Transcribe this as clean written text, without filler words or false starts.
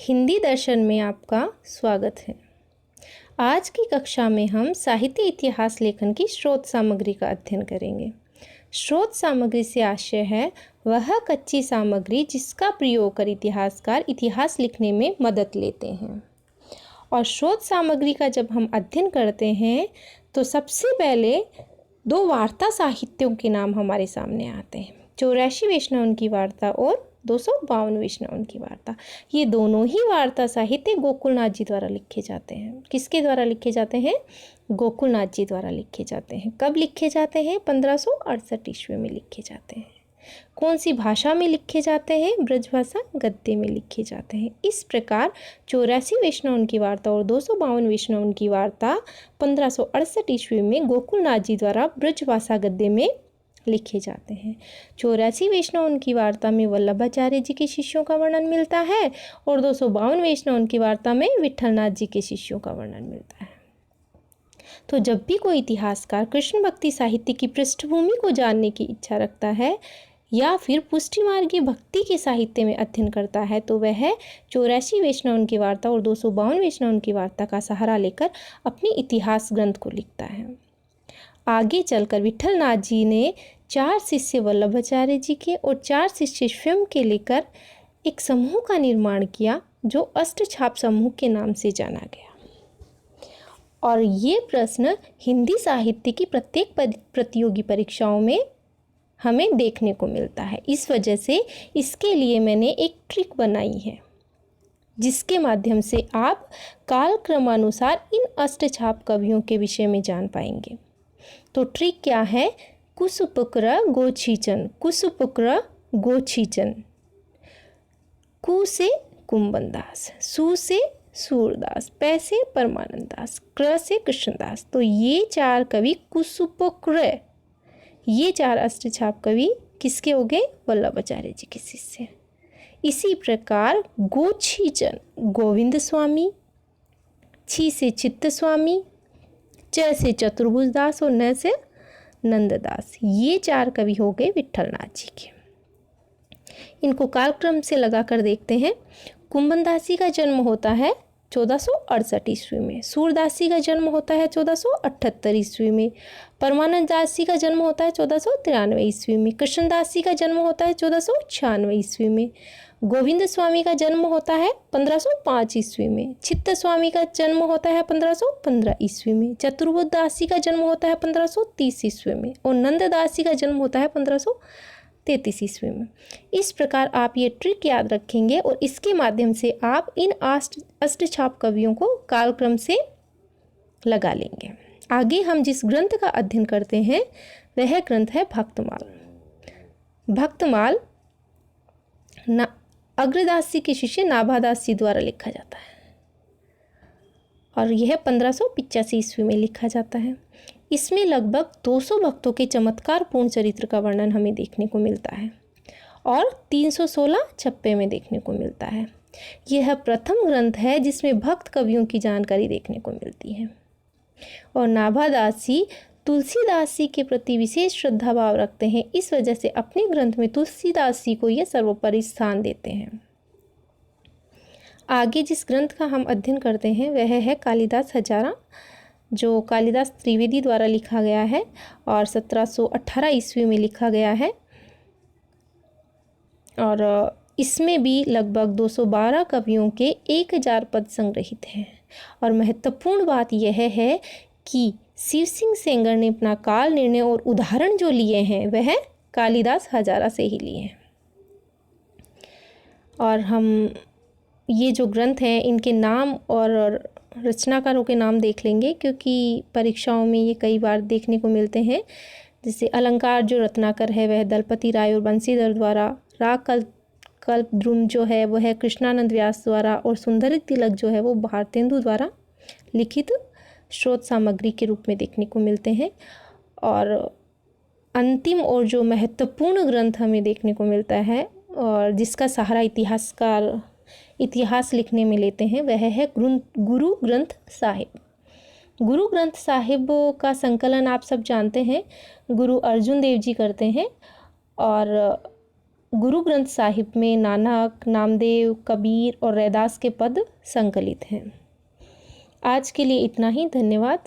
हिंदी दर्शन में आपका स्वागत है। आज की कक्षा में हम साहित्य इतिहास लेखन की स्रोत सामग्री का अध्ययन करेंगे। स्रोत सामग्री से आशय है वह कच्ची सामग्री जिसका प्रयोग कर इतिहासकार इतिहास लिखने में मदद लेते हैं। और स्रोत सामग्री का जब हम अध्ययन करते हैं तो सबसे पहले दो वार्ता साहित्यों के नाम हमारे सामने आते हैं, 84 वैष्णवन की वार्ता और 252 वैष्णवन की वार्ता। ये दोनों ही वार्ता साहित्य गोकुलनाथ जी द्वारा लिखे जाते हैं। किसके द्वारा लिखे जाते हैं? गोकुलनाथ जी द्वारा लिखे जाते हैं। कब लिखे जाते हैं? 1568 ईस्वी में लिखे जाते हैं। कौन सी भाषा में लिखे जाते हैं? ब्रजभाषा गद्य में लिखे जाते हैं। इस प्रकार 84 वैष्णवन की वार्ता और 252 वैष्णवन की वार्ता 1568 ईस्वी में गोकुलनाथ जी द्वारा ब्रजभाषा गद्य में लिखे जाते हैं। 84 वैष्णवन की वार्ता में वल्लभाचार्य जी के शिष्यों का वर्णन मिलता है और 252 वैष्णवन की वार्ता में विट्ठलनाथ जी के शिष्यों का वर्णन मिलता है। तो जब भी कोई इतिहासकार कृष्ण भक्ति साहित्य की पृष्ठभूमि को जानने की इच्छा रखता है या फिर पुष्टि मार्गी भक्ति के साहित्य में अध्ययन करता है तो वह 84 वैष्णवन की वार्ता और 252 वैष्णवन की वार्ता का सहारा लेकर अपने इतिहास ग्रंथ को लिखता है। आगे चलकर विट्ठलनाथ जी ने 4 शिष्य वल्लभाचार्य जी के और 4 शिष्य स्वयं के लेकर एक समूह का निर्माण किया जो अष्टछाप समूह के नाम से जाना गया। और ये प्रश्न हिंदी साहित्य की प्रत्येक प्रतियोगी परीक्षाओं में हमें देखने को मिलता है। इस वजह से इसके लिए मैंने एक ट्रिक बनाई है जिसके माध्यम से आप कालक्रमानुसार इन अष्टछाप कवियों के विषय में जान पाएंगे। तो ट्रिक क्या है? कुसुपुक्र गोछीचन, कुसुपुक्र गोछीचन। कु से कुंभनदास, सु से सूरदास, पै से परमानंद दास, कृ से कृष्णदास। तो ये 4 कवि कुसुपुक्र, ये 4 अष्टछाप कवि किसके हो गए? वल्लभाचार्य जी के शिष्य। इसी प्रकार गोछीचन गोविंद स्वामी, छी से चित्त स्वामी, च से चतुर्भुज दास और न से नंददास। ये 4 कवि हो गए विट्ठलनाथ जी के। इनको कालक्रम से लगाकर देखते हैं। कुंभनदास जी का जन्म होता है 1468 ईस्वी में, सूरदास जी का जन्म होता है 1478 ईस्वी में, परमानंद दास जी का जन्म होता है 1493 ईस्वी में, कृष्णदास जी का जन्म होता है 1496 ईस्वी में, गोविंद स्वामी का जन्म होता है 1505 ईस्वी में, चित्त स्वामी का जन्म होता है 1515 ईस्वी में, चतुर्भुज दास जी का जन्म होता है 1530 ईस्वी में और नंददास जी का जन्म होता है 1533 ईस्वी में। इस प्रकार आप ये ट्रिक याद रखेंगे और इसके माध्यम से आप इन अष्टछाप कवियों को कालक्रम से लगा लेंगे। आगे हम जिस ग्रंथ का अध्ययन करते हैं वह ग्रंथ है भक्तमाल। भक्तमाल अग्रदास जी के शिष्य नाभादास जी द्वारा लिखा जाता है और यह 1585 ईस्वी में लिखा जाता है। इसमें लगभग 200 भक्तों के चमत्कारपूर्ण चरित्र का वर्णन हमें देखने को मिलता है और 316 छप्पे में देखने को मिलता है। यह प्रथम ग्रंथ है जिसमें भक्त कवियों की जानकारी देखने को मिलती है। और नाभादास जी तुलसीदास जी के प्रति विशेष श्रद्धा भाव रखते हैं, इस वजह से अपने ग्रंथ में तुलसीदास जी को यह सर्वोपरि स्थान देते हैं। आगे जिस ग्रंथ का हम अध्ययन करते हैं वह है कालिदास हजारा, जो कालिदास त्रिवेदी द्वारा लिखा गया है और 1718 ईस्वी में लिखा गया है। और इसमें भी लगभग 212 कवियों के 1000 पद संग्रहित हैं। और महत्वपूर्ण बात यह है कि शिव सिंह सेंगर ने अपना काल निर्णय और उदाहरण जो लिए हैं वह कालिदास हजारा से ही लिए हैं। और हम ये जो ग्रंथ हैं इनके नाम और रचनाकारों के नाम देख लेंगे क्योंकि परीक्षाओं में ये कई बार देखने को मिलते हैं। जैसे अलंकार जो रत्नाकर है वह दलपति राय और बंसीधर द्वारा, राग कल्पद्रुम जो है वह है कृष्णानंद व्यास द्वारा और सुंदरी तिलक जो है वो भारतेंदु द्वारा लिखित स्रोत सामग्री के रूप में देखने को मिलते हैं। और अंतिम और जो महत्वपूर्ण ग्रंथ हमें देखने को मिलता है और जिसका सहारा इतिहासकार इतिहास लिखने में लेते हैं वह है गुरु ग्रंथ साहिब। गुरु ग्रंथ साहिब का संकलन आप सब जानते हैं गुरु अर्जुन देव जी करते हैं और गुरु ग्रंथ साहिब में नानक, नामदेव, कबीर और रैदास के पद संकलित हैं। आज के लिए इतना ही। धन्यवाद।